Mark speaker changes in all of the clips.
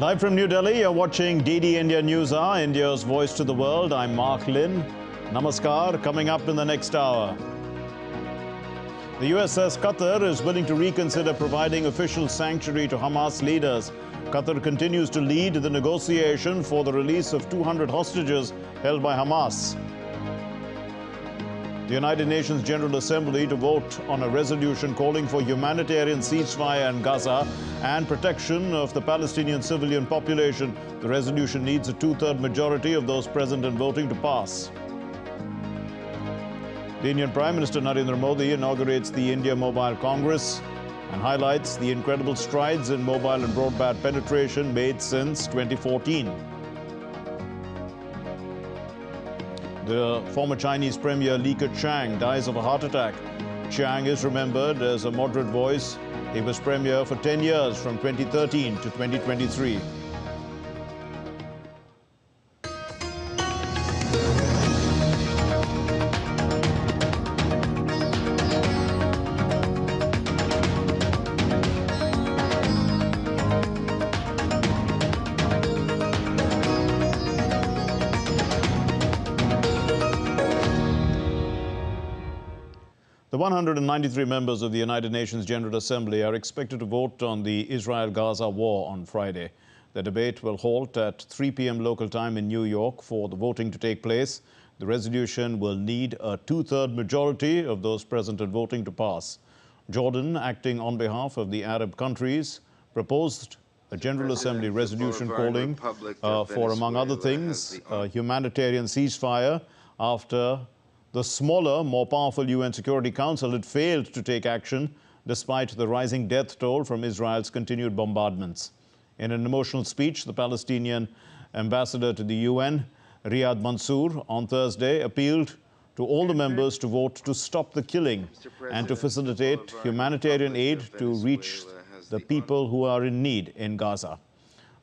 Speaker 1: Live from New Delhi, you're watching DD India News Hour, India's voice to the world. I'm Mark Lynn. Namaskar. Coming up in the next hour. The US says Qatar is willing to reconsider providing official sanctuary to Hamas leaders. Qatar continues to lead the negotiation for the release of 200 hostages held by Hamas. The United Nations General Assembly to vote on a resolution calling for humanitarian ceasefire in Gaza and protection of the Palestinian civilian population. The resolution needs a two-thirds majority of those present and voting to pass. The Indian Prime Minister Narendra Modi inaugurates the India Mobile Congress and highlights the incredible strides in mobile and broadband penetration made since 2014. The former Chinese Premier Li Keqiang dies of a heart attack. Chiang is remembered as a moderate voice. He was Premier for 10 years from 2013 to 2023. The 193 members of the United Nations General Assembly are expected to vote on the Israel-Gaza war on Friday. The debate will halt at 3 p.m. local time in New York for the voting to take place. The resolution will need a two-thirds majority of those present and voting to pass. Jordan, acting on behalf of the Arab countries, proposed a General Assembly resolution calling for, among other things, a humanitarian ceasefire after the smaller, more powerful UN Security Council had failed to take action despite the rising death toll from Israel's continued bombardments. In an emotional speech, the Palestinian ambassador to the UN, Riyad Mansour, on Thursday appealed to all the members to vote to stop the killing and to facilitate humanitarian aid to reach the people who are in need in Gaza.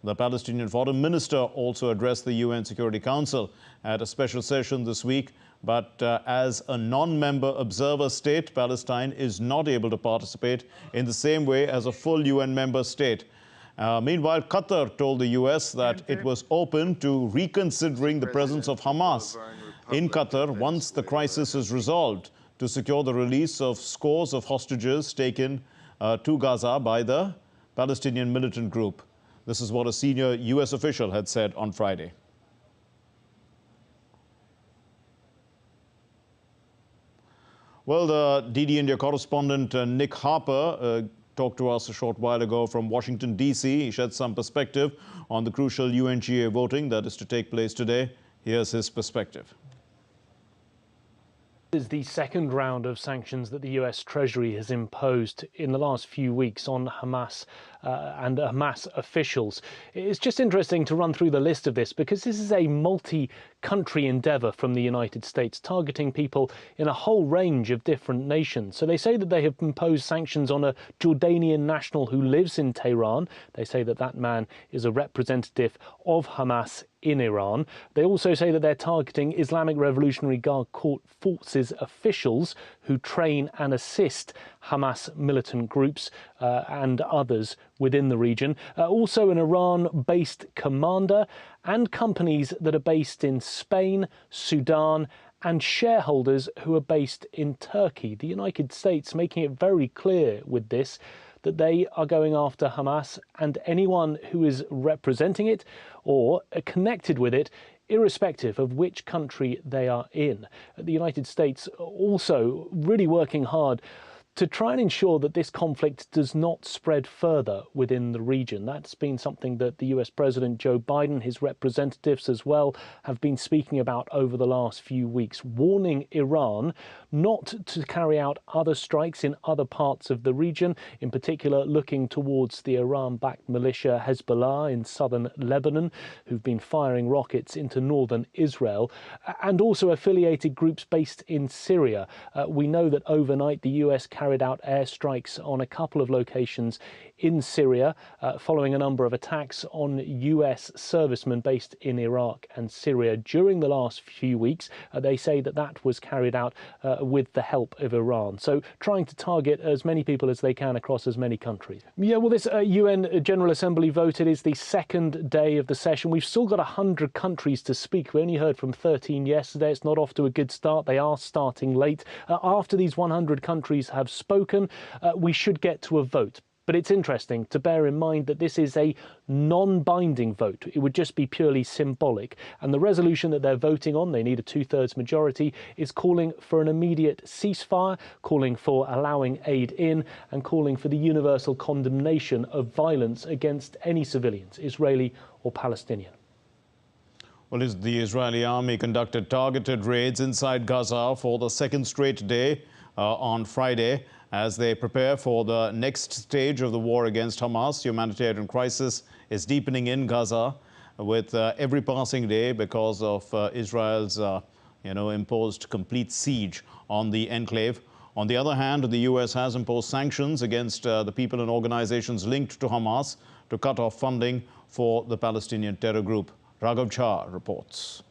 Speaker 1: The Palestinian Foreign Minister also addressed the UN Security Council at a special session this week. But as a non-member observer state, Palestine is not able to participate in the same way as a full UN member state. Meanwhile, Qatar told the US that it was open to reconsidering the presence of Hamas in Qatar once the crisis is resolved to secure the release of scores of hostages taken to Gaza by the Palestinian militant group. This is what a senior US official had said on Friday. Well, the DD India correspondent Nick Harper talked to us a short while ago from Washington, D.C. He shed some perspective on the crucial UNGA voting that is to take place today. Here's his perspective.
Speaker 2: This is the second round of sanctions that the US Treasury has imposed in the last few weeks on Hamas and Hamas officials. It's just interesting to run through the list of this because this is a multi-country endeavour from the United States targeting people in a whole range of different nations. So they say that they have imposed sanctions on a Jordanian national who lives in Tehran. They say that that man is a representative of Hamas in Iran. They also say that they're targeting Islamic Revolutionary Guard forces officials who train and assist Hamas militant groups and others within the region. Also an Iran-based commander and companies that are based in Spain, Sudan, and shareholders who are based in Turkey. The United States making it very clear with this that they are going after Hamas and anyone who is representing it or connected with it, irrespective of which country they are in. The United States also really working hard to try and ensure that this conflict does not spread further within the region. That's been something that the US President Joe Biden, his representatives as well, have been speaking about over the last few weeks, warning Iran not to carry out other strikes in other parts of the region, in particular looking towards the Iran-backed militia Hezbollah in southern Lebanon, who've been firing rockets into northern Israel, and also affiliated groups based in Syria. We know that overnight the US carried out airstrikes on a couple of locations in Syria following a number of attacks on US servicemen based in Iraq and Syria during the last few weeks. They say that was carried out with the help of Iran. So trying to target as many people as they can across as many countries. Yeah, well, this UN General Assembly vote, it is the second day of the session. We've still got 100 countries to speak. We only heard from 13 yesterday. It's not off to a good start. They are starting late. After these 100 countries have spoken, we should get to a vote. But it's interesting to bear in mind that this is a non-binding vote. It would just be purely symbolic. And the resolution that they're voting on, they need a 2/3 majority, is calling for an immediate ceasefire, calling for allowing aid in, and calling for the universal condemnation of violence against any civilians, Israeli or Palestinian.
Speaker 1: Well, the Israeli army conducted targeted raids inside Gaza for the second straight day on Friday as they prepare for the next stage of the war against Hamas. Humanitarian crisis is deepening in Gaza with every passing day because of Israel's imposed complete siege on the enclave. On the other hand, the US has imposed sanctions against the people and organizations linked to Hamas to cut off funding for the Palestinian terror group. Raghav Jha reports.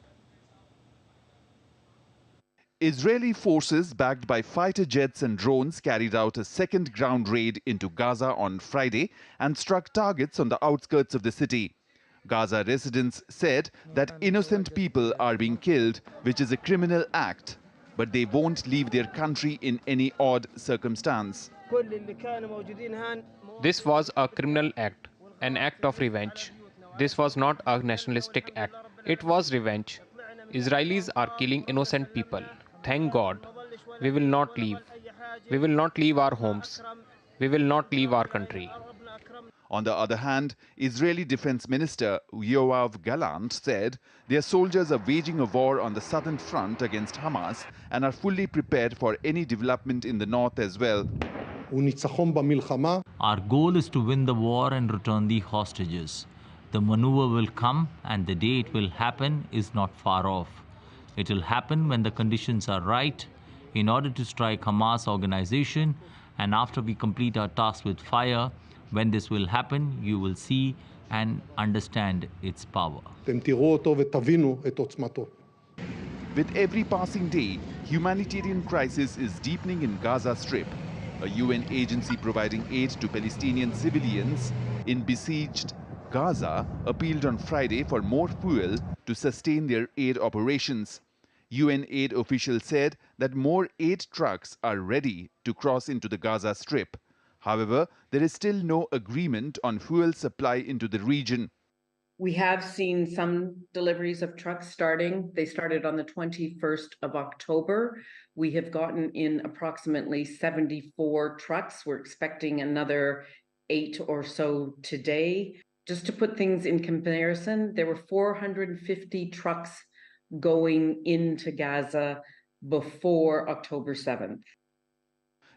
Speaker 3: Israeli forces backed by fighter jets and drones carried out a second ground raid into Gaza on Friday and struck targets on the outskirts of the city. Gaza residents said that innocent people are being killed, which is a criminal act, but they won't leave their country in any odd circumstance.
Speaker 4: This was a criminal act, an act of revenge. This was not a nationalistic act. It was revenge. Israelis are killing innocent people. Thank God. We will not leave. We will not leave our homes. We will not leave our country.
Speaker 3: On the other hand, Israeli Defense Minister Yoav Gallant said their soldiers are waging a war on the southern front against Hamas and are fully prepared for any development in the north as well.
Speaker 5: Our goal is to win the war and return the hostages. The maneuver will come, and the day it will happen is not far off. It will happen when the conditions are right in order to strike Hamas organization, and after we complete our task with fire, when this will happen, you will see and understand its power.
Speaker 3: With every passing day, humanitarian crisis is deepening in Gaza Strip. A UN agency providing aid to Palestinian civilians in besieged Gaza appealed on Friday for more fuel to sustain their aid operations. UN aid officials said that more aid trucks are ready to cross into the Gaza Strip. However, there is still no agreement on fuel supply into the region.
Speaker 6: We have seen some deliveries of trucks starting. They started on the 21st of October. We have gotten in approximately 74 trucks. We're expecting another 8 or so today. Just to put things in comparison, there were 450 trucks going into Gaza before October 7th.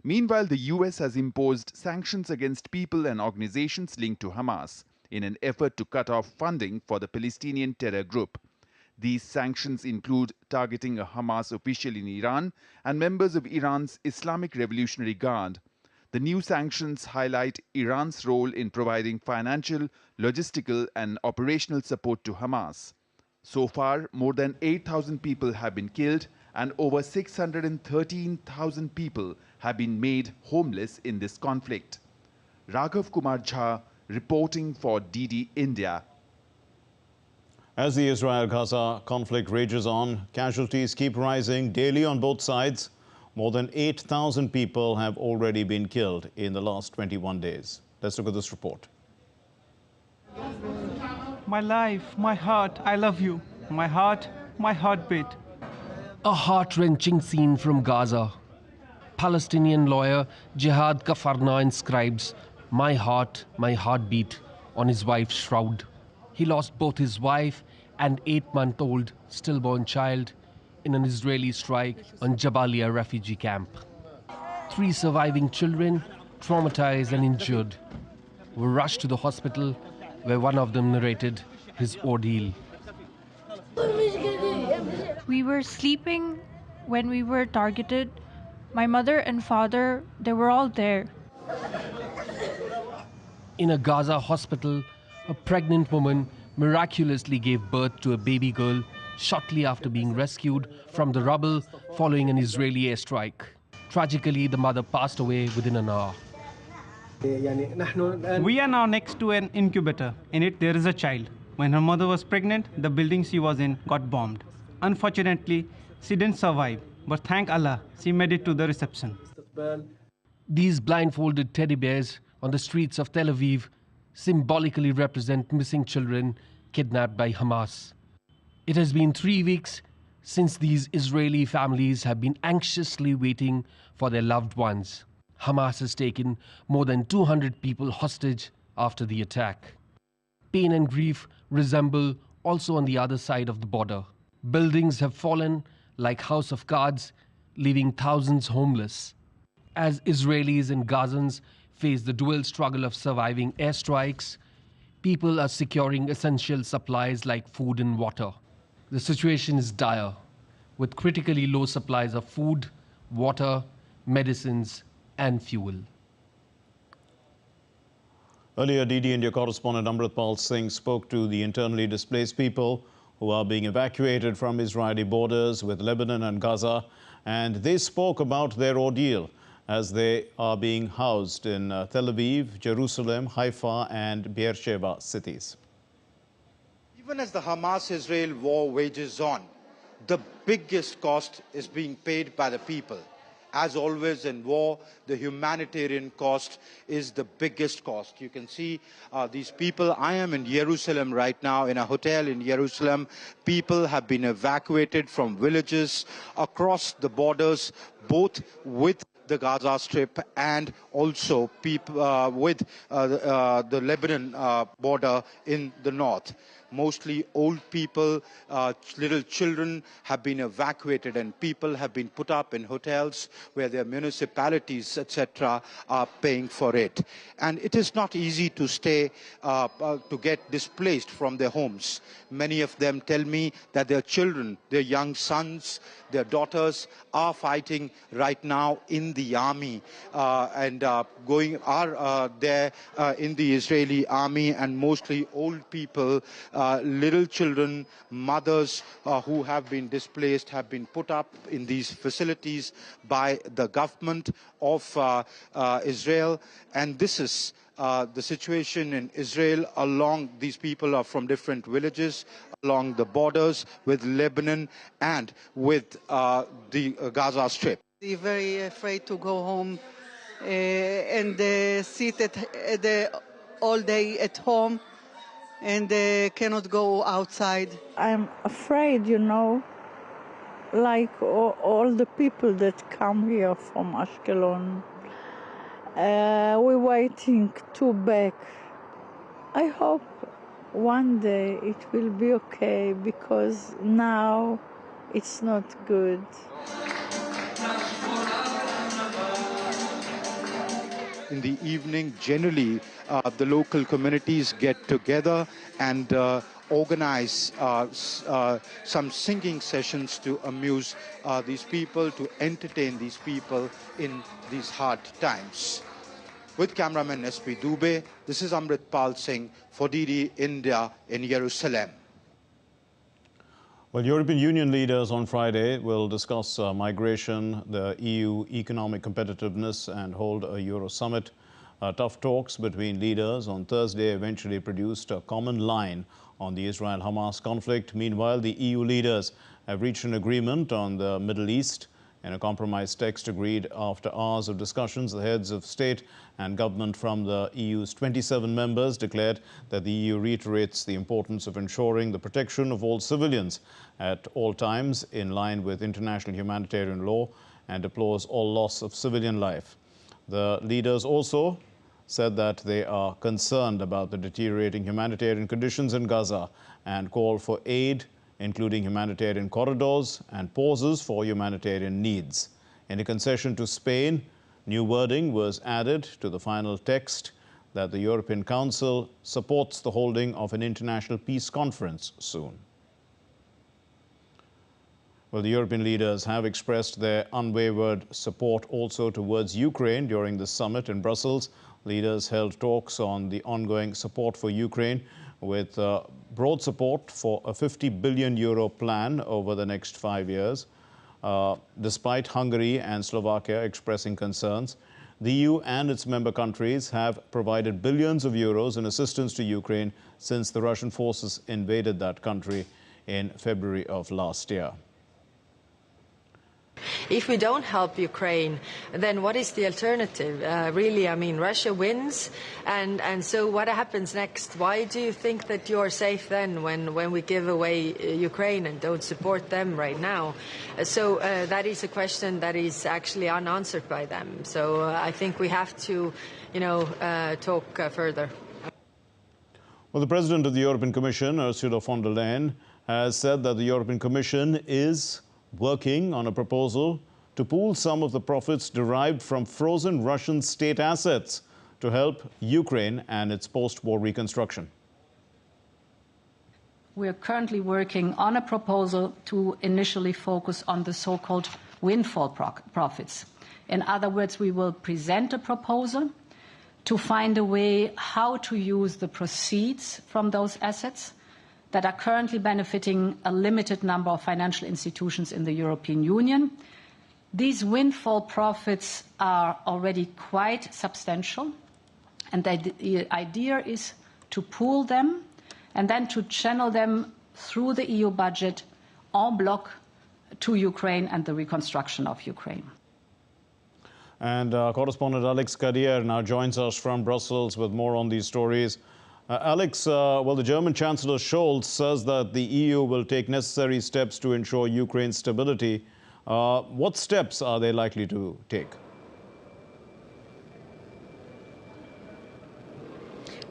Speaker 3: Meanwhile, the US has imposed sanctions against people and organizations linked to Hamas in an effort to cut off funding for the Palestinian terror group. These sanctions include targeting a Hamas official in Iran and members of Iran's Islamic Revolutionary Guard. The new sanctions highlight Iran's role in providing financial, logistical, and operational support to Hamas. So far, more than 8,000 people have been killed and over 613,000 people have been made homeless in this conflict. Raghav Kumar Jha reporting for DD India.
Speaker 1: As the Israel-Gaza conflict rages on, casualties keep rising daily on both sides. More than 8,000 people have already been killed in the last 21 days. Let's look at this report.
Speaker 7: My life, my heart, I love you. My heart, my heartbeat.
Speaker 8: A heart-wrenching scene from Gaza. Palestinian lawyer Jihad Kafarna inscribes "My heart, my heartbeat" on his wife's shroud. He lost both his wife and 8-month-old stillborn child in an Israeli strike on Jabalia refugee camp. 3 surviving children, traumatized and injured, were rushed to the hospital where one of them narrated his ordeal.
Speaker 9: We were sleeping when we were targeted. My mother and father, they were all there.
Speaker 8: In a Gaza hospital, a pregnant woman miraculously gave birth to a baby girl shortly after being rescued from the rubble following an Israeli airstrike. Tragically, the mother passed away within an hour.
Speaker 7: We are now next to an incubator. In it, there is a child. When her mother was pregnant, the building she was in got bombed. Unfortunately, she didn't survive, but thank Allah, she made it to the reception.
Speaker 8: These blindfolded teddy bears on the streets of Tel Aviv symbolically represent missing children kidnapped by Hamas. It has been 3 weeks since these Israeli families have been anxiously waiting for their loved ones. Hamas has taken more than 200 people hostage after the attack. Pain and grief resemble also on the other side of the border. Buildings have fallen like house of cards, leaving thousands homeless. As Israelis and Gazans face the dual struggle of surviving airstrikes, people are securing essential supplies like food and water. The situation is dire, with critically low supplies of food, water, medicines, and fuel.
Speaker 1: Earlier, DD India correspondent Amritpal Singh spoke to the internally displaced people who are being evacuated from Israeli borders with Lebanon and Gaza, and they spoke about their ordeal as they are being housed in Tel Aviv, Jerusalem, Haifa and Beersheba cities.
Speaker 10: Even as the Hamas-Israel war wages on, the biggest cost is being paid by the people. As always in war, the humanitarian cost is the biggest cost. You can see these people. I am in Jerusalem right now, in a hotel in Jerusalem. People have been evacuated from villages across the borders, both with the Gaza Strip and also people with the Lebanon border in the north. Mostly old people, little children have been evacuated, and people have been put up in hotels where their municipalities, etc., are paying for it. And it is not easy to stay, to get displaced from their homes. Many of them tell me that their children, their young sons, their daughters are fighting right now in the army and are there in the Israeli army, and mostly old people, little children, mothers who have been displaced have been put up in these facilities by the government of Israel. And this is the situation in Israel. Along these people are from different villages along the borders with Lebanon and with the Gaza Strip.
Speaker 11: They're very afraid to go home and sit all day at home and cannot go outside.
Speaker 12: I'm afraid, you know, like all the people that come here from Ashkelon. We're waiting to back. I hope one day it will be okay, because now it's not good.
Speaker 10: In the evening, generally, the local communities get together and organize some singing sessions to amuse these people, to entertain these people in these hard times. With cameraman SP Dubey, this is Amritpal Singh for DD India in Jerusalem.
Speaker 1: Well, European Union leaders on Friday will discuss migration, the EU economic competitiveness and hold a Euro summit. Tough talks between leaders on Thursday eventually produced a common line on the Israel-Hamas conflict. Meanwhile, the EU leaders have reached an agreement on the Middle East. In a compromise text agreed after hours of discussions, the heads of state and government from the EU's 27 members declared that the EU reiterates the importance of ensuring the protection of all civilians at all times in line with international humanitarian law and deplores all loss of civilian life. The leaders also said that they are concerned about the deteriorating humanitarian conditions in Gaza and call for aid, including humanitarian corridors and pauses for humanitarian needs. In a concession to Spain, new wording was added to the final text that the European Council supports the holding of an international peace conference soon. Well, the European leaders have expressed their unwavered support also towards Ukraine during the summit in Brussels. Leaders held talks on the ongoing support for Ukraine with broad support for a €50 billion plan over the next 5 years. Despite Hungary and Slovakia expressing concerns, the EU and its member countries have provided billions of euros in assistance to Ukraine since the Russian forces invaded that country in February of last year.
Speaker 13: If we don't help Ukraine, then what is the alternative? Really, I mean, Russia wins, and so what happens next? Why do you think that you're safe then when we give away Ukraine and don't support them right now? So that is a question that is actually unanswered by them. So I think we have to, talk further.
Speaker 1: Well, the President of the European Commission, Ursula von der Leyen, has said that the European Commission is working on a proposal to pool some of the profits derived from frozen Russian state assets to help Ukraine and its post-war reconstruction.
Speaker 14: We are currently working on a proposal to initially focus on the so-called windfall profits. In other words, we will present a proposal to find a way how to use the proceeds from those assets that are currently benefiting a limited number of financial institutions in the European Union. These windfall profits are already quite substantial, and the idea is to pool them and then to channel them through the EU budget en bloc to Ukraine and the reconstruction of Ukraine.
Speaker 1: And correspondent Alex Kadir now joins us from Brussels with more on these stories. Alex, well, the German Chancellor Scholz says that the EU will take necessary steps to ensure Ukraine's stability. What steps are they likely to take?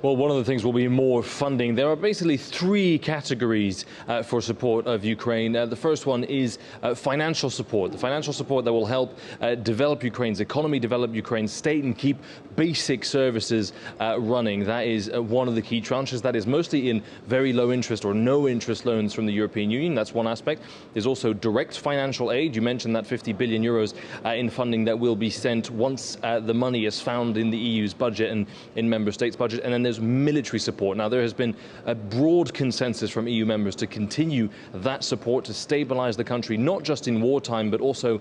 Speaker 15: Well, one of the things will be more funding. There are basically three categories for support of Ukraine. The first one is financial support. The financial support that will help develop Ukraine's economy, develop Ukraine's state, and keep basic services running. That is one of the key tranches. That is mostly in very low interest or no interest loans from the European Union. That's one aspect. There's also direct financial aid. You mentioned that 50 billion euros in funding that will be sent once the money is found in the EU's budget and in member states' budget. And then there's military support. Now, there has been a broad consensus from EU members to continue that support to stabilize the country, not just in wartime, but also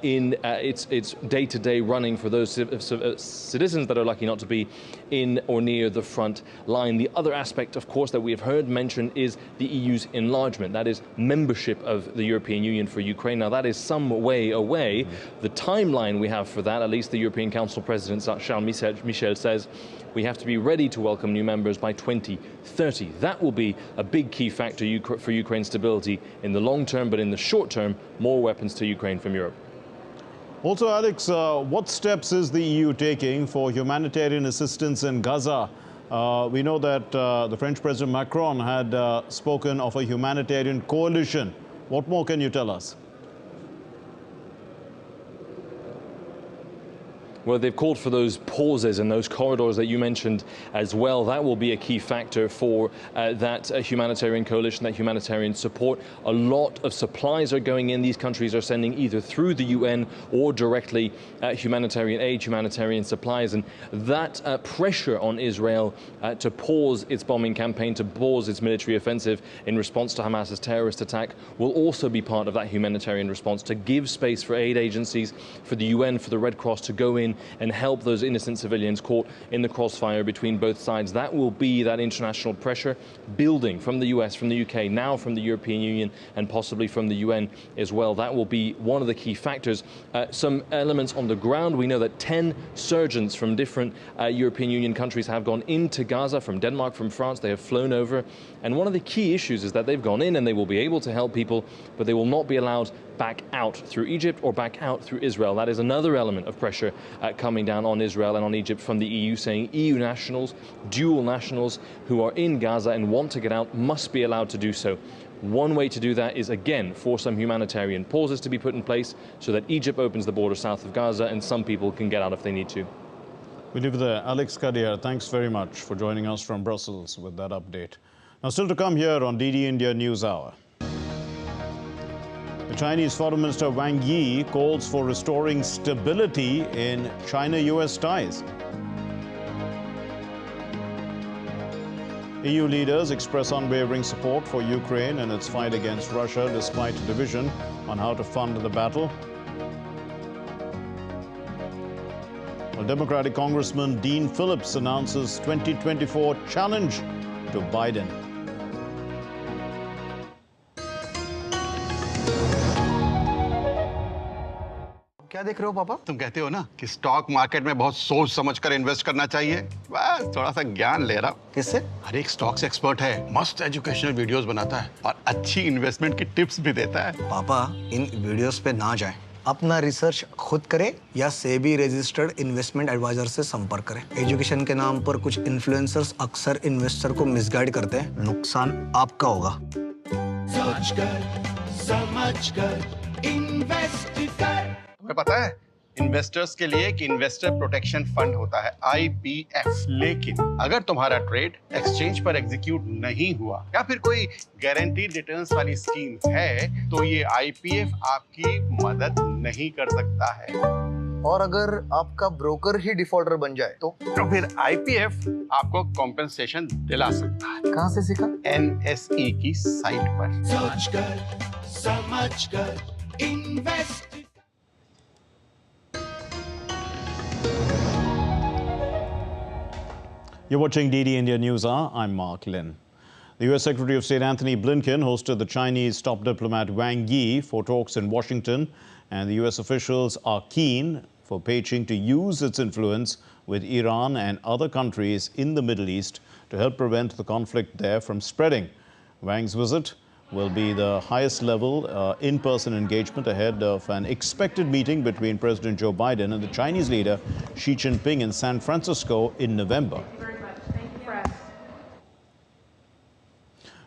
Speaker 15: in its day-to-day running for those citizens that are lucky not to be in or near the front line. The other aspect, of course, that we have heard mentioned is the EU's enlargement. That is membership of the European Union for Ukraine. Now, that is some way away. The timeline we have for that, at least the European Council President Charles Michel says, we have to be ready to welcome new members by 2030. That will be a big key factor for Ukraine's stability in the long term, but in the short term, more weapons to Ukraine from Europe.
Speaker 1: Also, Alex, what steps is the EU taking for humanitarian assistance in Gaza? We know that the French President Macron had spoken of a humanitarian coalition. What more can you tell us?
Speaker 15: Well, they've called for those pauses and those corridors that you mentioned as well. That will be a key factor for that humanitarian coalition, that humanitarian support. A lot of supplies are going in. These countries are sending either through the UN or directly humanitarian aid, humanitarian supplies. And that pressure on Israel to pause its bombing campaign, to pause its military offensive in response to Hamas's terrorist attack will also be part of that humanitarian response, to give space for aid agencies, for the UN, for the Red Cross to go in and help those innocent civilians caught in the crossfire between both sides. That will be that international pressure building from the US, from the UK, now from the European Union, and possibly from the UN as well. That will be one of the key factors. Some elements on the ground. We know that 10 surgeons from different European Union countries have gone into Gaza, from Denmark, from France. They have flown over. And one of the key issues is that they've gone in and they will be able to help people, but they will not be allowed back out through Egypt or back out through Israel. That is another element of pressure coming down on Israel and on Egypt from the EU, saying EU nationals, dual nationals who are in Gaza and want to get out must be allowed to do so. One way to do that is, again, for some humanitarian pauses to be put in place so that Egypt opens the border south of Gaza and some people can get out if they need to.
Speaker 1: We leave it there. Alex Kadir, thanks very much for joining us from Brussels with that update. Now, still to come here on DD India News Hour. The Chinese Foreign Minister Wang Yi calls for restoring stability in China-US ties. EU leaders express unwavering support for Ukraine in its fight against Russia despite division on how to fund the battle. Well, Democratic Congressman Dean Phillips announces 2024 challenge to Biden.
Speaker 16: क्या देख रहे हो पापा? तुम कहते हो ना कि स्टॉक मार्केट में बहुत सोच समझकर इन्वेस्ट करना चाहिए। बस थोड़ा सा ज्ञान ले रहा हूं। किससे? हर एक स्टॉक्स एक्सपर्ट है, मस्त एजुकेशनल वीडियोस बनाता है और अच्छी इन्वेस्टमेंट की टिप्स भी देता है।
Speaker 17: पापा इन वीडियोस पे ना जाएं। अपना रिसर्च खुद करें या सेबी रजिस्टर्ड इन्वेस्टमेंट एडवाइजर से संपर्क करें। एजुकेशन के नाम पर कुछ इन्फ्लुएंसर्स अक्सर इन्वेस्टर को मिसगाइड करते हैं। नुकसान आपका होगा।
Speaker 16: सोच कर, समझ कर, इन्वेस्ट कर। तुम्हें पता है इन्वेस्टर्स के लिए एक इन्वेस्टर प्रोटेक्शन फंड होता है IPF, लेकिन अगर तुम्हारा ट्रेड एक्सचेंज पर एग्जीक्यूट नहीं हुआ या फिर कोई गारंटीड रिटर्न्स वाली स्कीम है तो ये IPF आपकी मदद नहीं कर सकता है।
Speaker 17: और अगर आपका ब्रोकर ही डिफॉल्टर बन जाए तो
Speaker 16: फिर IPF आपको कॉम्पेंसेशन दिला सकता है।
Speaker 17: कहाँ से सीखा?
Speaker 16: NSE की साइट पर। सोच कर, समझ कर, invest.
Speaker 1: You're watching DD India News Hour. I'm Mark Lin. The U.S. Secretary of State Anthony Blinken hosted the Chinese top diplomat Wang Yi for talks in Washington, and the U.S. officials are keen for Beijing to use its influence with Iran and other countries in the Middle East to help prevent the conflict there from spreading. Wang's visit will be the highest level in-person engagement ahead of an expected meeting between President Joe Biden and the Chinese leader Xi Jinping in San Francisco in November.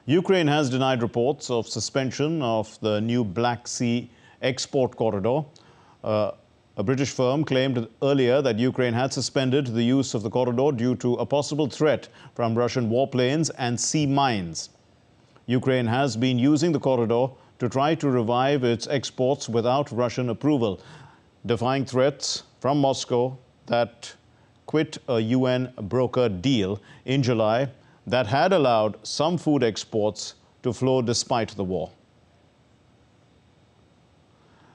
Speaker 1: Ukraine has denied reports of suspension of the new Black Sea export corridor. A British firm claimed earlier that Ukraine had suspended the use of the corridor due to a possible threat from Russian warplanes and sea mines. Ukraine has been using the corridor to try to revive its exports without Russian approval, defying threats from Moscow that quit a UN brokered deal in July that had allowed some food exports to flow despite the war.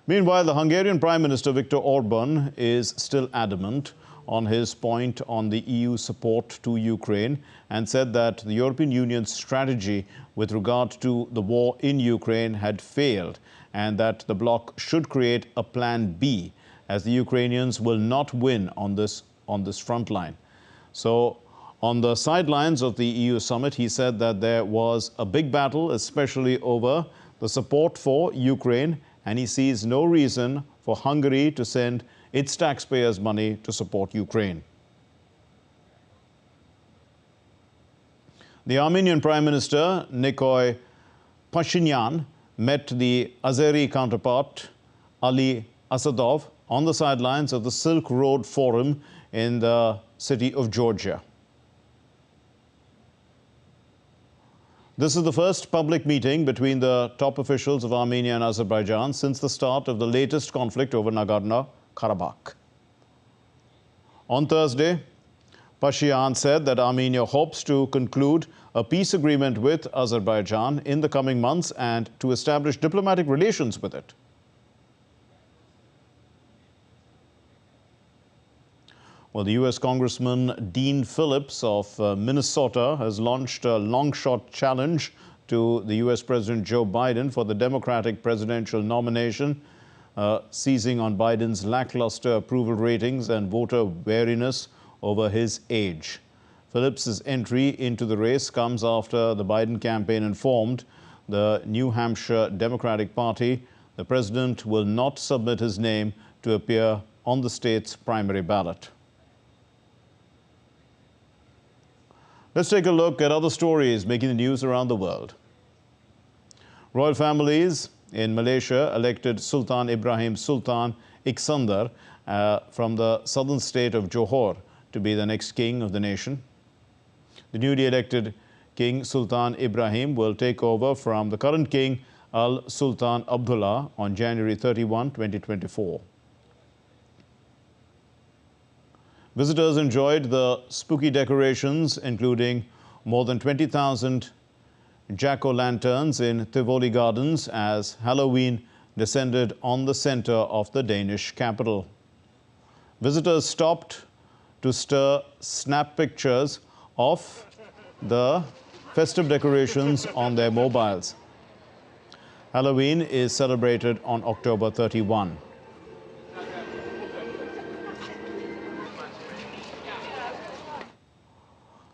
Speaker 1: Meanwhile, the Hungarian Prime Minister Viktor Orban is still adamant on his point on the EU support to Ukraine and said that the European Union's strategy with regard to the war in Ukraine had failed and that the bloc should create a plan B as the Ukrainians will not win on this front line. So, on the sidelines of the EU summit, he said that there was a big battle, especially over the support for Ukraine, and he sees no reason for Hungary to send its taxpayers' money to support Ukraine. The Armenian Prime Minister Nikol Pashinyan met the Azeri counterpart Ali Asadov on the sidelines of the Silk Road Forum in the city of Georgia. This is the first public meeting between the top officials of Armenia and Azerbaijan since the start of the latest conflict over Nagorno-Karabakh. On Thursday, Pashinyan said that Armenia hopes to conclude a peace agreement with Azerbaijan in the coming months and to establish diplomatic relations with it. Well, the U.S. Congressman Dean Phillips of Minnesota has launched a long-shot challenge to the U.S. President Joe Biden for the Democratic presidential nomination, seizing on Biden's lackluster approval ratings and voter wariness over his age. Phillips's entry into the race comes after the Biden campaign informed the New Hampshire Democratic Party the president will not submit his name to appear on the state's primary ballot. Let's take a look at other stories making the news around the world. Royal families in Malaysia elected Sultan Ibrahim Sultan Iskandar from the southern state of Johor to be the next king of the nation. The newly elected King Sultan Ibrahim will take over from the current king Al Sultan Abdullah on January 31, 2024. Visitors enjoyed the spooky decorations, including more than 20,000 jack-o'-lanterns in Tivoli Gardens as Halloween descended on the center of the Danish capital. Visitors stopped to snap pictures of the festive decorations on their mobiles. Halloween is celebrated on October 31.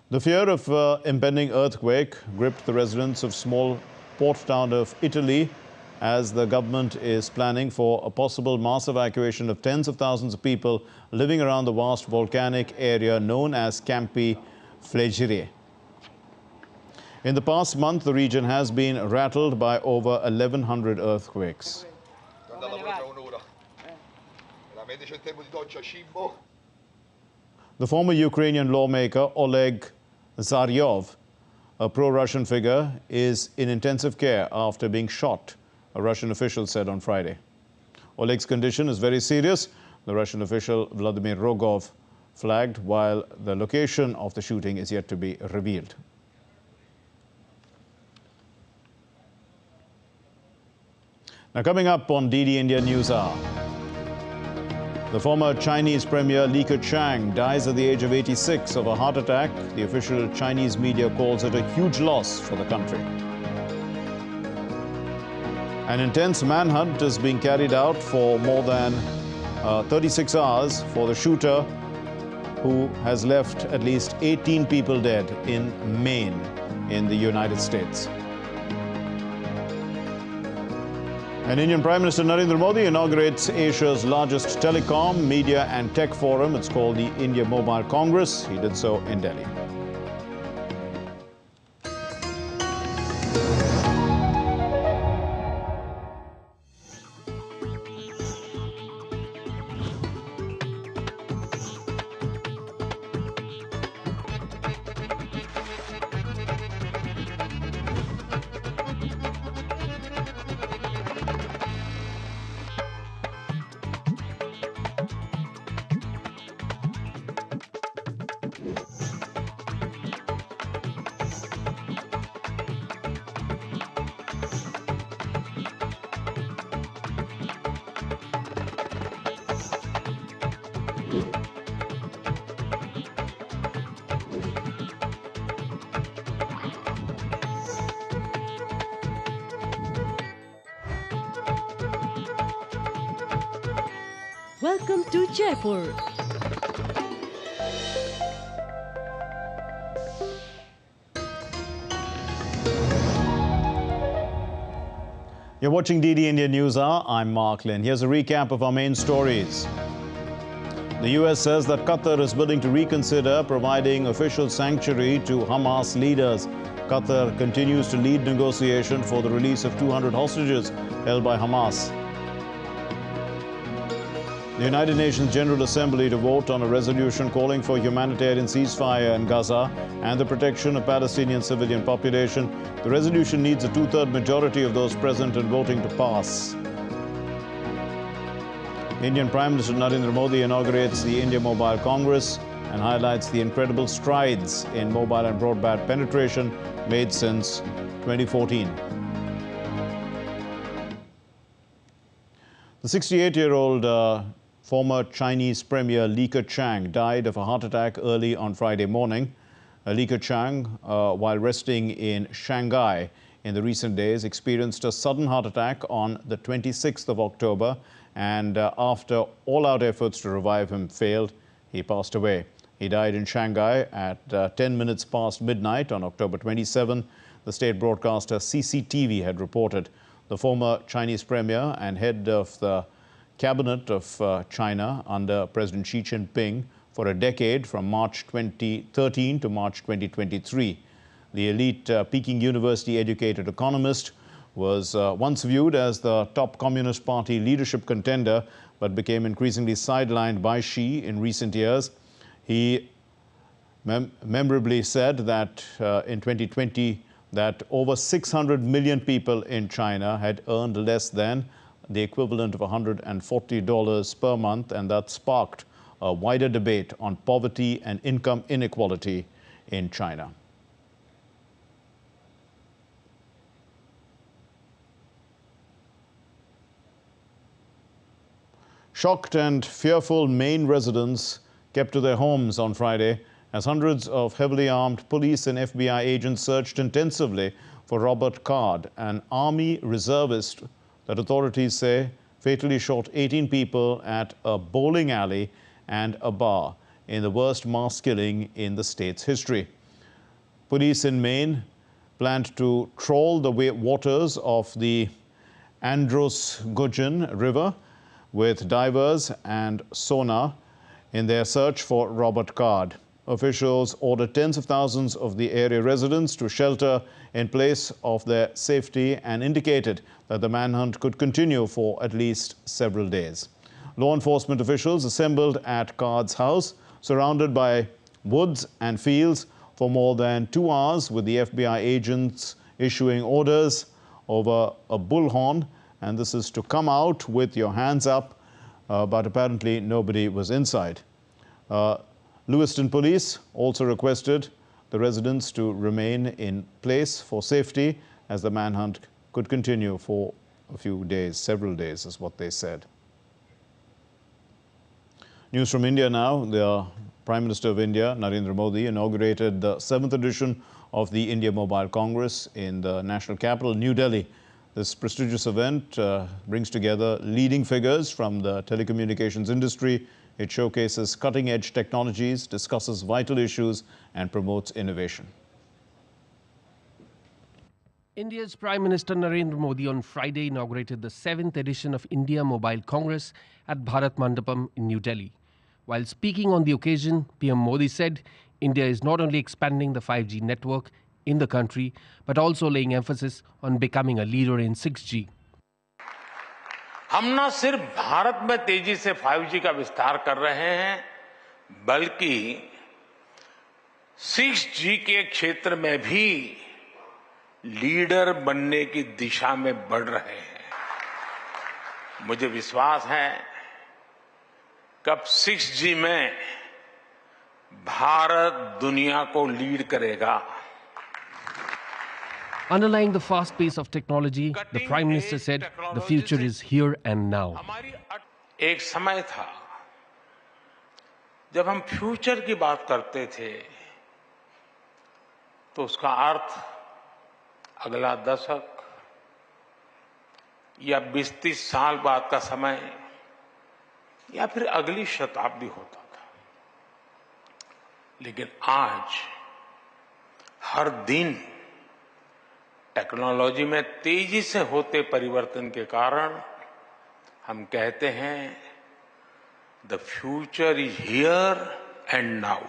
Speaker 1: The fear of impending earthquake gripped the residents of small port town of Italy as the government is planning for a possible mass evacuation of tens of thousands of people living around the vast volcanic area known as Campi Flegrei. In the past month, the region has been rattled by over 1,100 earthquakes. The former Ukrainian lawmaker Oleg Zaryov, a pro-Russian figure, is in intensive care after being shot, a Russian official said on Friday. Oleg's condition is very serious, the Russian official Vladimir Rogov flagged, while the location of the shooting is yet to be revealed. Now, coming up on DD India News Hour, the former Chinese Premier Li Keqiang dies at the age of 86 of a heart attack. The official Chinese media calls it a huge loss for the country. An intense manhunt is being carried out for more than 36 hours for the shooter who has left at least 18 people dead in Maine in the United States. And Indian Prime Minister Narendra Modi inaugurates Asia's largest telecom, media and tech forum. It's called the India Mobile Congress. He did so in Delhi.
Speaker 18: Welcome to Jaipur.
Speaker 1: You're watching DD India News Hour. I'm Mark Lynn. Here's a recap of our main stories. The US says that Qatar is willing to reconsider providing official sanctuary to Hamas leaders. Qatar continues to lead negotiation for the release of 200 hostages held by Hamas. The United Nations General Assembly to vote on a resolution calling for humanitarian ceasefire in Gaza and the protection of Palestinian civilian population. The resolution needs a two-thirds majority of those present and voting to pass. Indian Prime Minister Narendra Modi inaugurates the India Mobile Congress and highlights the incredible strides in mobile and broadband penetration made since 2014. The 68-year-old former Chinese Premier Li Keqiang died of a heart attack early on Friday morning. Li Keqiang, while resting in Shanghai in the recent days, experienced a sudden heart attack on the 26th of October, and after all-out efforts to revive him failed, he passed away. He died in Shanghai at 10 minutes past midnight on October 27. The state broadcaster CCTV had reported. The former Chinese Premier and head of the cabinet of China under President Xi Jinping for a decade from March 2013 to March 2023. The elite Peking University-educated economist was once viewed as the top Communist Party leadership contender, but became increasingly sidelined by Xi in recent years. He memorably said that in 2020 that over 600 million people in China had earned less than the equivalent of $140 per month, and that sparked a wider debate on poverty and income inequality in China. Shocked and fearful Maine residents kept to their homes on Friday as hundreds of heavily armed police and FBI agents searched intensively for Robert Card, an Army reservist that authorities say fatally shot 18 people at a bowling alley and a bar in the worst mass killing in the state's history. Police in Maine planned to trawl the waters of the Androscoggin River with divers and sonar in their search for Robert Card. Officials ordered tens of thousands of the area residents to shelter in place of their safety and indicated that the manhunt could continue for at least several days. Law enforcement officials assembled at Card's house, surrounded by woods and fields, for more than 2 hours, with the FBI agents issuing orders over a bullhorn, and this is to come out with your hands up, but apparently nobody was inside. Lewiston police also requested the residents to remain in place for safety as the manhunt could continue for a few days, several days is what they said. News from India now. The Prime Minister of India, Narendra Modi, inaugurated the 7th edition of the India Mobile Congress in the national capital, New Delhi. This prestigious event brings together leading figures from the telecommunications industry. It showcases cutting-edge technologies, discusses vital issues, and promotes innovation.
Speaker 8: India's Prime Minister Narendra Modi on Friday inaugurated the 7th edition of India Mobile Congress at Bharat Mandapam in New Delhi. While speaking on the occasion, PM Modi said India is not only expanding the 5G network in the country, but also laying emphasis on becoming a leader in 6G.
Speaker 19: हम न सिर्फ भारत में तेजी से 5G का विस्तार कर रहे हैं, बल्कि 6G के क्षेत्र में भी लीडर बनने की दिशा में बढ़ रहे हैं। मुझे विश्वास है कब 6G में भारत दुनिया को लीड करेगा।
Speaker 8: Underlying the fast pace of technology, the Prime Minister said the future is here and now.
Speaker 19: एक समय था जब हम फ्यूचर की बात करते थे तो उसका अर्थ अगला दशक या 20-30 साल बाद का समय या फिर अगली शताब्दी होता था। लेकिन आज हर दिन टेक्नोलॉजी में तेजी से होते परिवर्तन के कारण हम कहते हैं the future is here and now.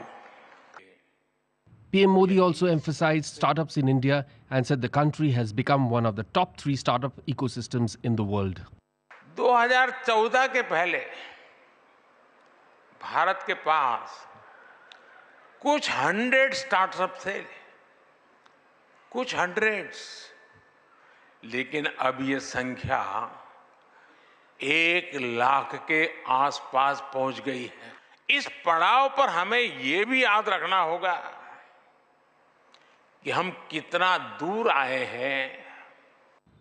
Speaker 8: PM Modi also emphasized startups in India and said the country has become one of the top 3 startup ecosystems in the world.
Speaker 19: 2014 के पहले भारत के पास कुछ 100 स्टार्टअप थे, कुछ हंड्रेड्स, लेकिन अब ये संख्या 1 लाख के आसपास पहुंच गई है। इस पड़ाव पर हमें ये भी याद रखना होगा कि हम कितना दूर आए हैं।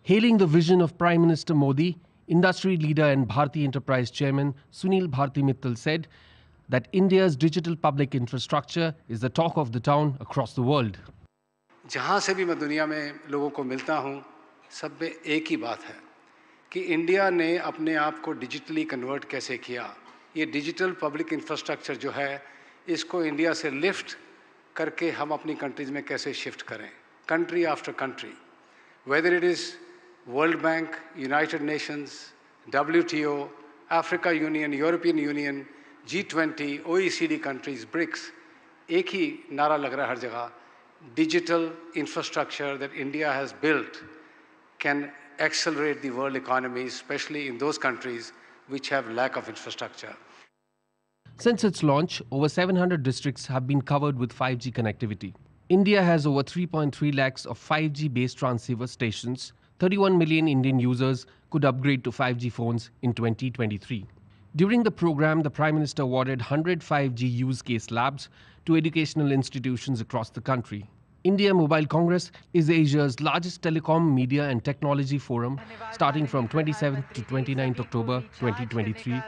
Speaker 8: Hailing the vision of Prime Minister Modi, industry leader and Bharti Enterprise Chairman Sunil Bharti Mittal said that India's digital public infrastructure is the talk of the town across the world.
Speaker 20: जहाँ से भी मैं दुनिया में लोगों को मिलता हूँ, सब में एक ही बात है कि इंडिया ने अपने आप को डिजिटली कन्वर्ट कैसे किया। ये डिजिटल पब्लिक इंफ्रास्ट्रक्चर जो है, इसको इंडिया से लिफ्ट करके हम अपनी कंट्रीज़ में कैसे शिफ्ट करें, country after country, whether it is World Bank, United Nations, WTO, Africa Union, European Union, G20, OECD countries, BRICS, एक ही नारा लग रहा है हर जगह, digital infrastructure that India has built can accelerate the world economy, especially in those countries which have lack of infrastructure.
Speaker 8: Since its launch, over 700 districts have been covered with 5G connectivity. India has over 3.3 lakhs of 5G-based transceiver stations. 31 million Indian users could upgrade to 5G phones in 2023. During the program, the Prime Minister awarded 100 5G use case labs to educational institutions across the country. India Mobile Congress is Asia's largest telecom, media and technology forum, starting from 27th to 29th October 2023.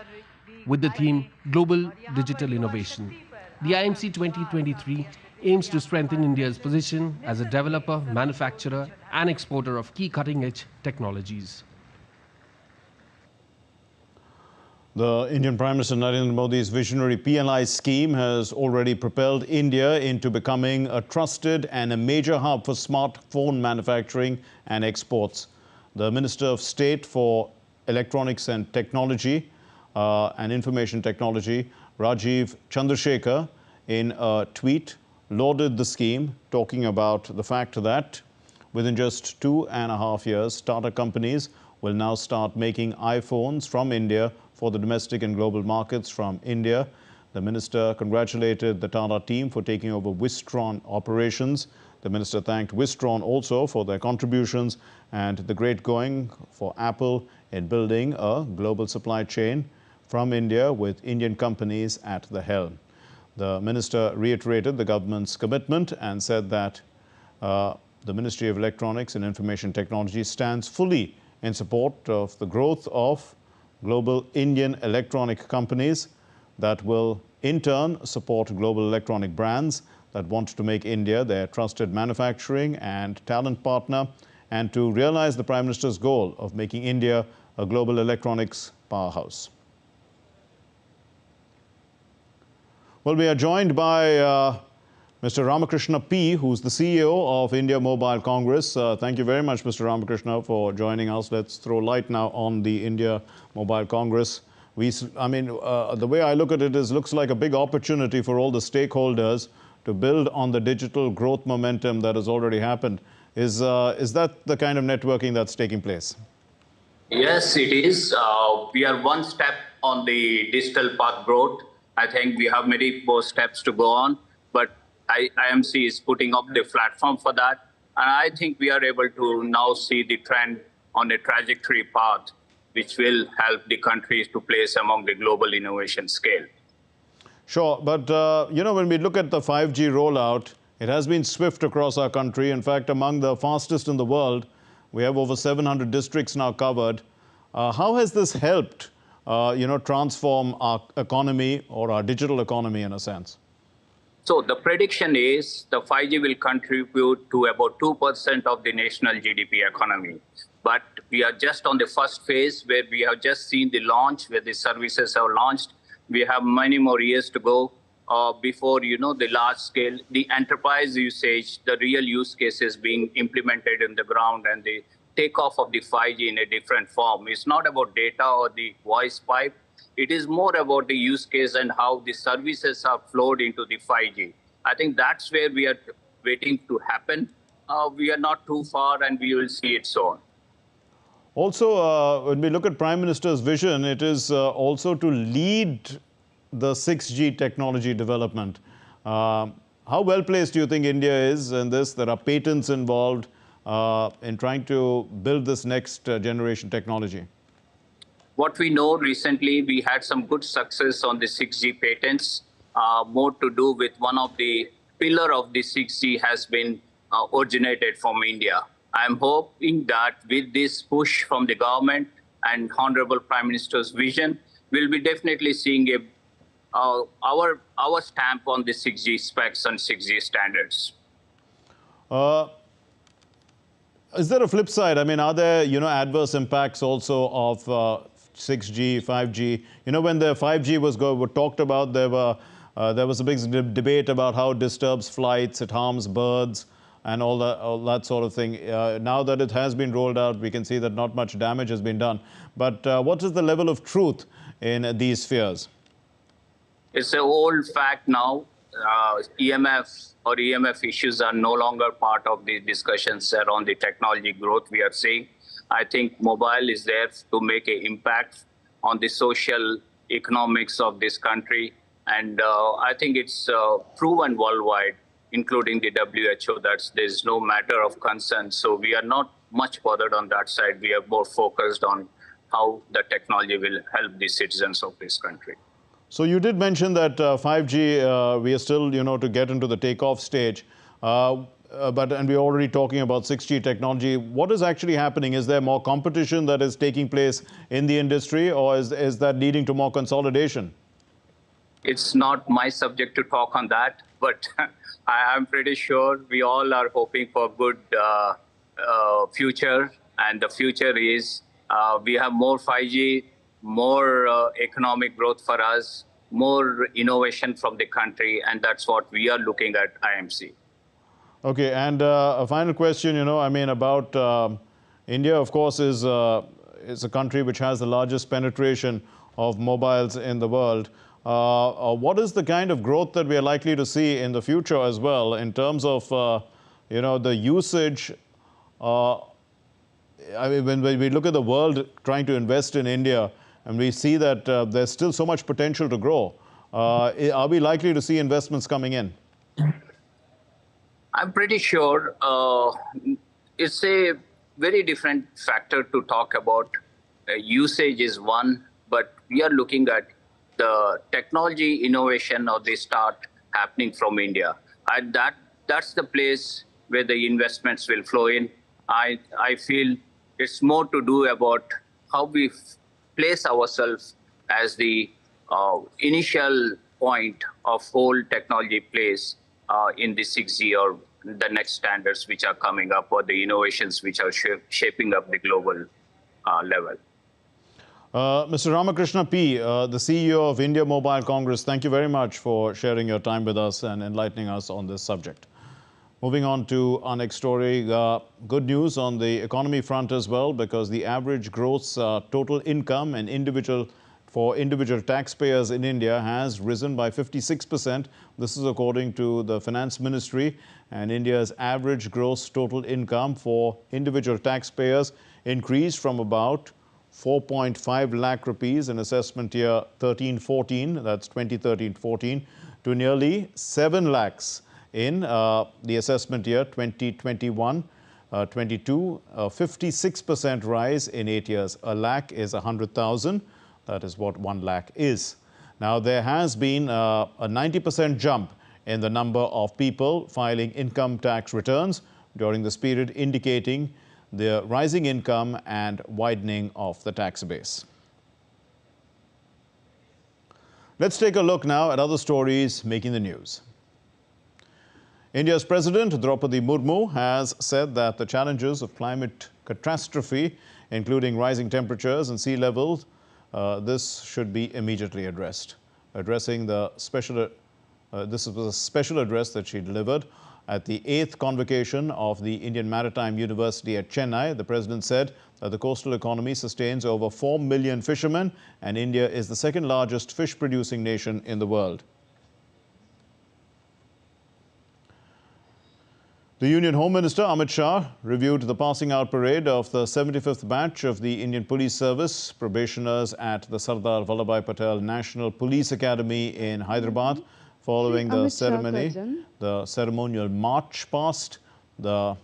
Speaker 8: with the theme Global Digital Innovation. The IMC 2023 aims to strengthen India's position as a developer, manufacturer and exporter of key cutting-edge technologies.
Speaker 1: The Indian Prime Minister Narendra Modi's visionary PLI scheme has already propelled India into becoming a trusted and a major hub for smartphone manufacturing and exports. The Minister of State for Electronics and Technology and Information Technology, Rajiv Chandrasekhar, in a tweet lauded the scheme, talking about the fact that within just 2.5 years, startup companies will now start making iPhones from India for the domestic and global markets from India. The minister congratulated the Tata team for taking over Wistron operations. The minister thanked Wistron also for their contributions and the great going for Apple in building a global supply chain from India with Indian companies at the helm. The minister reiterated the government's commitment and said that the Ministry of Electronics and Information Technology stands fully in support of the growth of global Indian electronic companies that will in turn support global electronic brands that want to make India their trusted manufacturing and talent partner and to realize the Prime Minister's goal of making India a global electronics powerhouse. Well, we are joined by Mr. Ramakrishna P., who's the CEO of India Mobile Congress. Thank you very much, Mr. Ramakrishna, for joining us. Let's throw light now on the India Mobile Congress. The way I look at it is, looks like a big opportunity for all the stakeholders to build on the digital growth momentum that has already happened. Is that the kind of networking that's taking place?
Speaker 21: Yes, it is. We are one step on the digital path growth. I think we have many more steps to go on, but IMC is putting up the platform for that. And I think we are able to now see the trend on a trajectory path, which will help the countries to place among the global innovation scale.
Speaker 1: Sure, but when we look at the 5G rollout, it has been swift across our country. In fact, among the fastest in the world. We have over 700 districts now covered. How has this helped, transform our economy or our digital economy in a sense?
Speaker 21: So the prediction is the 5G will contribute to about 2% of the national GDP economy. But we are just on the first phase where we have just seen the launch, where the services have launched. We have many more years to go before, the large scale, the enterprise usage, the real use cases being implemented in the ground and the takeoff of the 5G in a different form. It's not about data or the voice pipe. It is more about the use case and how the services are flowed into the 5G. I think that's where we are waiting to happen. We are not too far and we will see it soon.
Speaker 1: Also, when we look at Prime Minister's vision, it is also to lead the 6G technology development. How well placed do you think India is in this? There are patents involved in trying to build this next generation technology.
Speaker 21: What we know recently, we had some good success on the 6G patents, more to do with one of the pillar of the 6G has been originated from India. I'm hoping that with this push from the government and Honorable Prime Minister's vision, we'll be definitely seeing our stamp on the 6G specs and 6G standards.
Speaker 1: Is there a flip side? I mean, are there, adverse impacts also of 6G, 5G? When the 5G was talked about, there was a big debate about how it disturbs flights, it harms birds, and all that sort of thing. Now that it has been rolled out, we can see that not much damage has been done. But what is the level of truth in these fears?
Speaker 21: It's an old fact now. EMF or EMF issues are no longer part of the discussions around the technology growth we are seeing. I think mobile is there to make an impact on the social economics of this country. And I think it's proven worldwide, including the WHO, that there's no matter of concern. So we are not much bothered on that side. We are more focused on how the technology will help the citizens of this country.
Speaker 1: So you did mention that 5G, we are still, to get into the takeoff stage. and we're already talking about 6G technology. What is actually happening? Is there more competition that is taking place in the industry, or is that leading to more consolidation?
Speaker 21: It's not my subject to talk on that, but I'm pretty sure we all are hoping for good future, and the future is we have more 5G, more economic growth for us, more innovation from the country, and that's what we are looking at IMC.
Speaker 1: Okay, and a final question, about India, of course, is a country which has the largest penetration of mobiles in the world. What is the kind of growth that we are likely to see in the future as well in terms of, the usage? When we look at the world trying to invest in India, and we see that there's still so much potential to grow, are we likely to see investments coming in?
Speaker 21: I'm pretty sure it's a very different factor to talk about. Usage is one, but we are looking at the technology innovation or the start happening from India. That's the place where the investments will flow in. I feel it's more to do about how we place ourselves as the initial point of whole technology place in the 6G or the next standards which are coming up, or the innovations which are shaping up the global level.
Speaker 1: Mr. Ramakrishna P., the CEO of India Mobile Congress, thank you very much for sharing your time with us and enlightening us on this subject. Moving on to our next story, good news on the economy front as well, because the average gross total income and for individual taxpayers in India has risen by 56%. This is according to the Finance Ministry, and India's average gross total income for individual taxpayers increased from about 4.5 lakh rupees in assessment year 13-14, that's 2013-14, to nearly 7 lakhs in the assessment year 2021-22, a 56% rise in 8 years. A lakh is 100,000. That is what 1 lakh is. Now, there has been a 90% jump in the number of people filing income tax returns during this period, indicating the rising income and widening of the tax base. Let's take a look now at other stories making the news. India's President Draupadi Murmu has said that the challenges of climate catastrophe, including rising temperatures and sea levels, this should be immediately addressed. Addressing the this was a special address that she delivered at the 8th convocation of the Indian Maritime University at Chennai. The President said that the coastal economy sustains over 4 million fishermen, and India is the second largest fish-producing nation in the world. The Union Home Minister Amit Shah reviewed the passing out parade of the 75th batch of the Indian Police Service probationers at the Sardar Vallabhbhai Patel National Police Academy in Hyderabad. Following the ceremony, the ceremonial march past the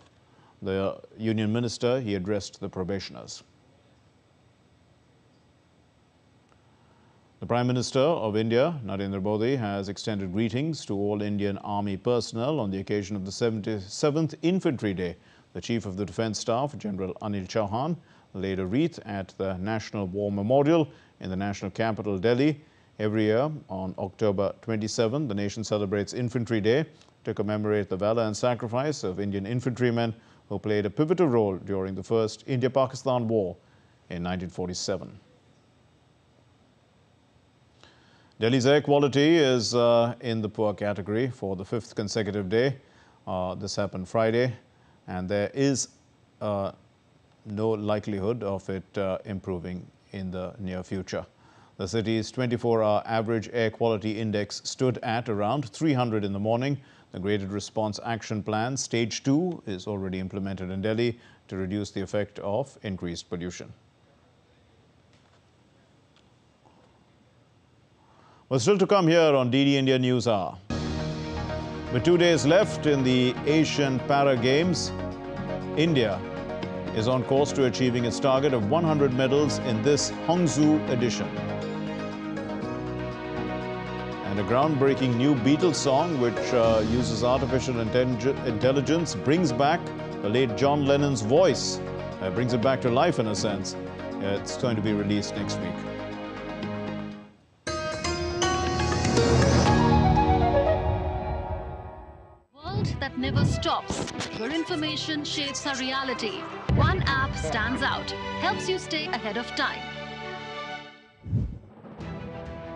Speaker 1: Union Minister, he addressed the probationers. The Prime Minister of India, Narendra Modi, has extended greetings to all Indian Army personnel on the occasion of the 77th Infantry Day. The Chief of the Defence Staff, General Anil Chauhan, laid a wreath at the National War Memorial in the national capital, Delhi. Every year on October 27, the nation celebrates Infantry Day to commemorate the valor and sacrifice of Indian infantrymen who played a pivotal role during the first India-Pakistan War in 1947. Delhi's air quality is in the poor category for the 5th consecutive day. This happened Friday, and there is no likelihood of it improving in the near future. The city's 24-hour average air quality index stood at around 300 in the morning. The Graded Response Action Plan, Stage 2, is already implemented in Delhi to reduce the effect of increased pollution. Well, still to come here on DD India News Hour. With 2 days left in the Asian Para Games, India is on course to achieving its target of 100 medals in this Hangzhou edition. And a groundbreaking new Beatles song which uses artificial intelligence brings back the late John Lennon's voice. Brings it back to life in a sense. It's going to be released next week.
Speaker 2: World that never stops, where information shapes our reality. One app stands out, helps you stay ahead of time.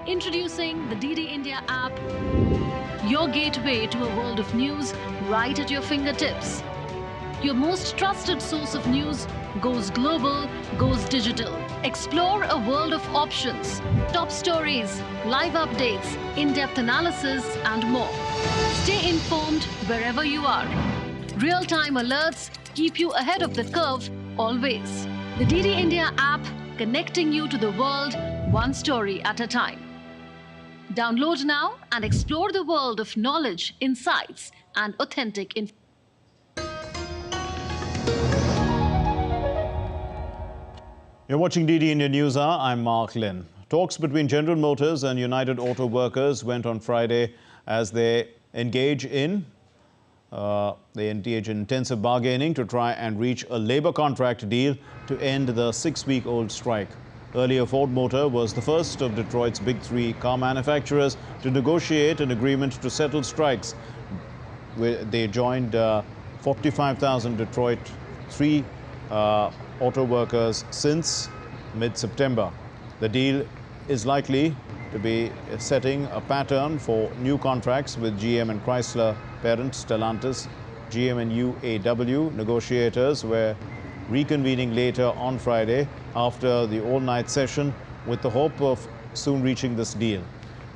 Speaker 2: Introducing the DD India app, your gateway to a world of news right at your fingertips. Your most trusted source of news goes global, goes digital. Explore a world of options, top stories, live updates, in-depth analysis, and more. Stay informed wherever you are. Real-time alerts keep you ahead of the curve always. The DD India app, connecting you to the world, one story at a time. Download now and explore the world of knowledge, insights, and authentic information.
Speaker 1: You're watching DD India News Hour. I'm Mark Lynn. Talks between General Motors and United Auto Workers went on Friday as they engage in intensive bargaining to try and reach a labor contract deal to end the 6-week-old strike. Earlier, Ford Motor was the first of Detroit's big 3 car manufacturers to negotiate an agreement to settle strikes. They joined 45,000 Detroit 3 auto workers since mid-September. The deal is likely to be setting a pattern for new contracts with GM and Chrysler parent Stellantis. GM and UAW negotiators were reconvening later on Friday after the all-night session with the hope of soon reaching this deal.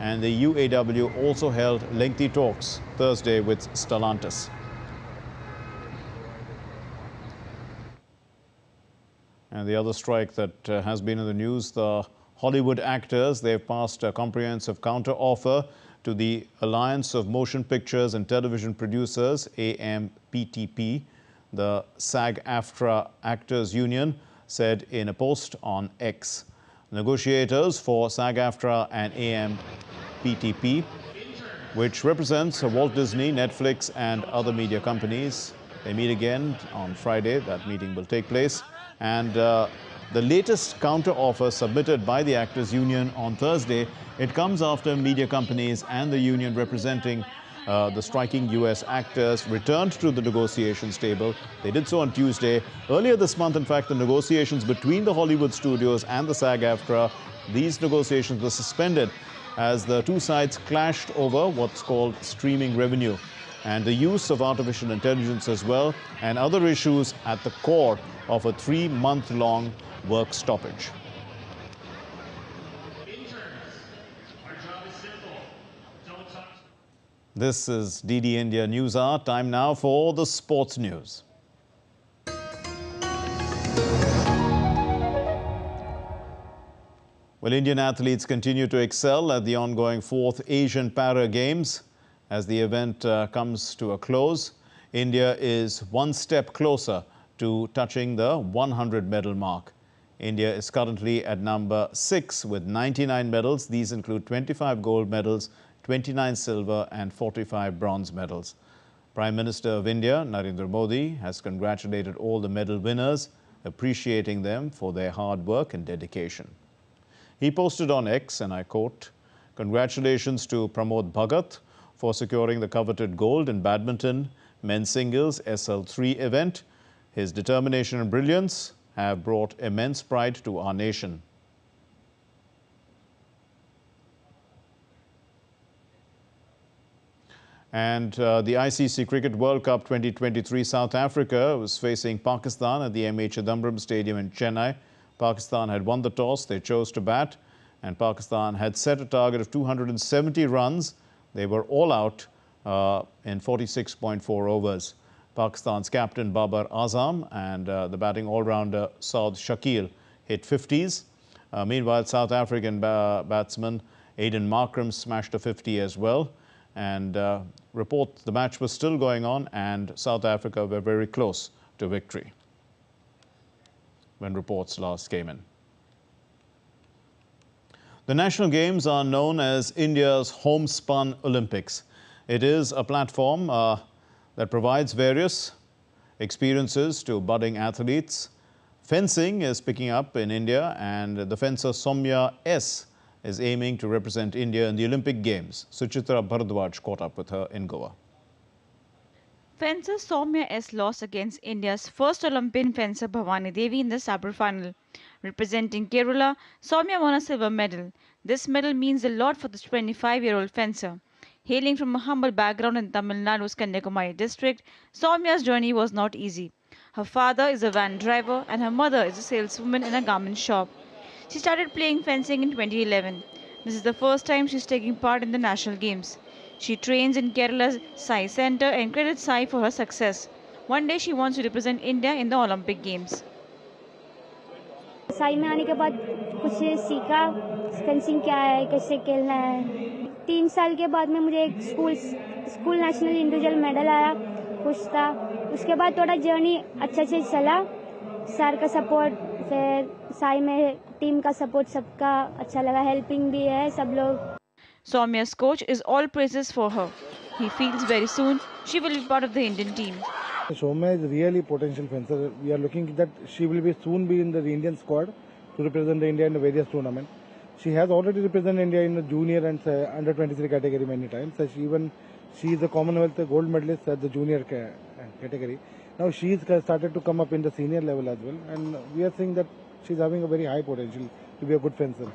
Speaker 1: And the UAW also held lengthy talks Thursday with Stellantis. And the other strike that has been in the news, the Hollywood actors, they've passed a comprehensive counter-offer to the Alliance of Motion Pictures and Television Producers, AMPTP. The SAG-AFTRA Actors Union said in a post on X. Negotiators for SAG-AFTRA and AMPTP, which represents Walt Disney, Netflix and other media companies, they meet again on Friday. That meeting will take place. And the latest counter-offer submitted by the Actors Union on Thursday, it comes after media companies and the union representing the striking U.S. actors returned to the negotiations table. They did so on Tuesday. Earlier this month, in fact, the negotiations between the Hollywood studios and the SAG-AFTRA, these negotiations were suspended as the two sides clashed over what's called streaming revenue and the use of artificial intelligence as well, and other issues at the core of a 3-month-long work stoppage. This is DD India News Hour. Time now for the sports news. Well, Indian athletes continue to excel at the ongoing 4th Asian Para Games. As the event comes to a close, India is one step closer to touching the 100 medal mark. India is currently at number 6 with 99 medals. These include 25 gold medals, 29 silver and 45 bronze medals. Prime Minister of India, Narendra Modi, has congratulated all the medal winners, appreciating them for their hard work and dedication. He posted on X, and I quote, "Congratulations to Pramod Bhagat for securing the coveted gold in badminton men's singles SL3 event. His determination and brilliance have brought immense pride to our nation." And the ICC Cricket World Cup 2023, South Africa was facing Pakistan at the M.A. Chidambaram Stadium in Chennai. Pakistan had won the toss. They chose to bat, and Pakistan had set a target of 270 runs. They were all out in 46.4 overs. Pakistan's captain Babar Azam and the batting all-rounder Saud Shakil hit 50s. Meanwhile, South African batsman Aiden Markram smashed a 50 as well. And the match was still going on, and South Africa were very close to victory when reports last came in. The National Games are known as India's homespun Olympics. It is a platform that provides various experiences to budding athletes. Fencing is picking up in India, and the fencer Soumya S. is aiming to represent India in the Olympic Games. Suchitra Bharadwaj caught up with her in Goa.
Speaker 4: Fencer Soumya S. lost against India's first Olympian fencer Bhavani Devi in the sabre final. Representing Kerala, Soumya won a silver medal. This medal means a lot for this 25-year-old fencer. Hailing from a humble background in Tamil Nadu's Kanyakumari district, Soumya's journey was not easy. Her father is a van driver and her mother is a saleswoman in a garment shop. She started playing fencing in 2011. This is the first time she's taking part in the National Games. She trains in Kerala's Sai Center and credits Sai for her success. One day she wants to represent India in the Olympic Games.
Speaker 22: Sai में आने के बाद कुछ सीखा fencing क्या है कैसे खेलना है 3 साल के बाद में मुझे एक स्कूल नेशनल इंडिविजुअल मेडल आया खुश था उसके बाद थोड़ा जर्नी अच्छा से चला सर का सपोर्ट फिर साई में टीम का सपोर्ट सबका अच्छा लगा हेल्पिंग भी है सब लोग
Speaker 4: Soumya's coach is all praises for her. He feels very soon she will be part of the Indian team.
Speaker 23: Soumya is really potential fencer. We are looking that she will soon be in the Indian squad to represent India in the various tournaments. She has already represented India in the junior and under 23 category many times. She is a Commonwealth gold medalist at the junior category. Now she is started to come up in the senior level as well, and we are seeing that she is having a very high potential to be a good fencer.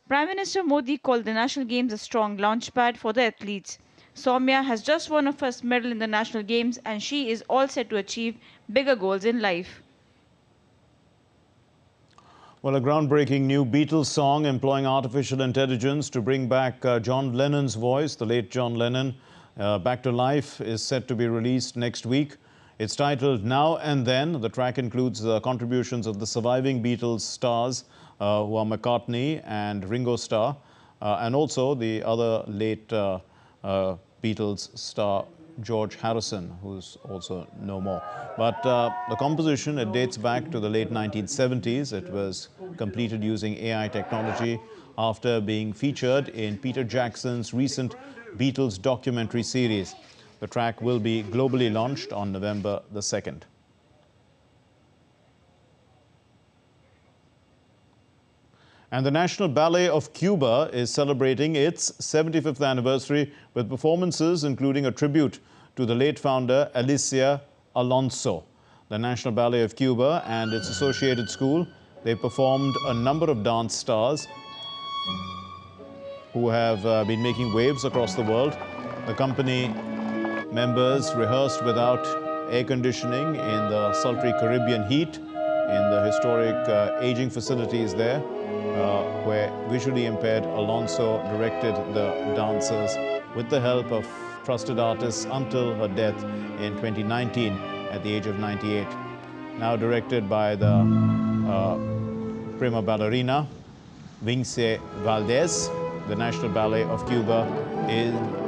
Speaker 4: Prime Minister Modi called the National Games a strong launchpad for the athletes. Soumya has just won her first medal in the National Games and she is all set to achieve bigger goals in life.
Speaker 1: Well, a groundbreaking new Beatles song employing artificial intelligence to bring back John Lennon's voice, the late John Lennon, back to life, is set to be released next week. It's titled Now and Then. The track includes the contributions of the surviving Beatles stars, who are McCartney and Ringo Starr, and also the other late Beatles star George Harrison, who's also no more. But the composition, it dates back to the late 1970s. It was completed using AI technology after being featured in Peter Jackson's recent Beatles documentary series. The track will be globally launched on November the 2nd. And the National Ballet of Cuba is celebrating its 75th anniversary with performances including a tribute to the late founder Alicia Alonso. The National Ballet of Cuba and its associated school, they performed a number of dance stars who have been making waves across the world. The company members rehearsed without air conditioning in the sultry Caribbean heat in the historic aging facilities there, where visually impaired Alonso directed the dancers with the help of trusted artists until her death in 2019 at the age of 98. Now directed by the prima ballerina Vince Valdez, the National Ballet of Cuba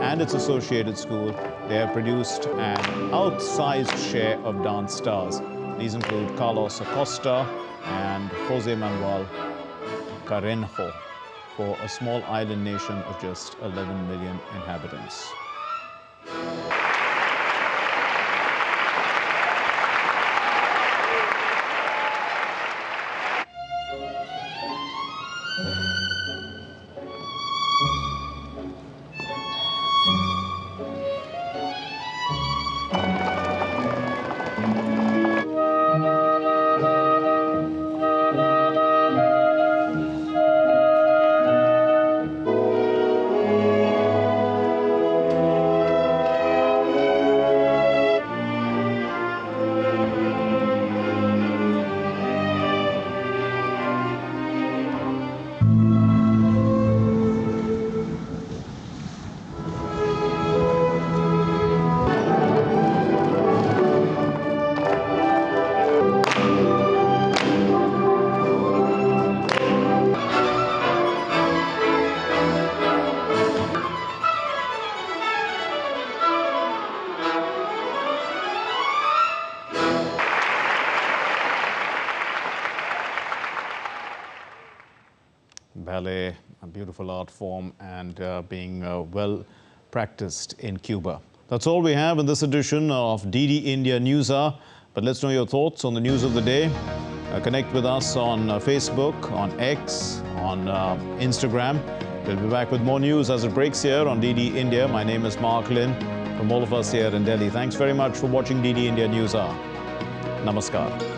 Speaker 1: and its associated school, they have produced an outsized share of dance stars. These include Carlos Acosta and Jose Manuel Carreño for a small island nation of just 11 million inhabitants. ballet, a beautiful art form, and being well practiced in Cuba. That's all we have in this edition of DD India News Hour. But let's know your thoughts on the news of the day. Connect with us on Facebook, on X, on Instagram. We'll be back with more news as it breaks here on DD India. My name is Mark Lin. From all of us here in Delhi, thanks very much for watching DD India News Hour. Namaskar.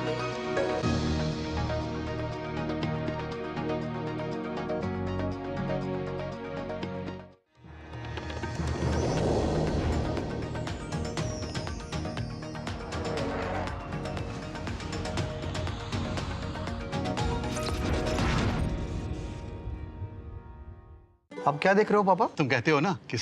Speaker 16: अब क्या देख रहे हो पापा? तुम कहते हो ना कि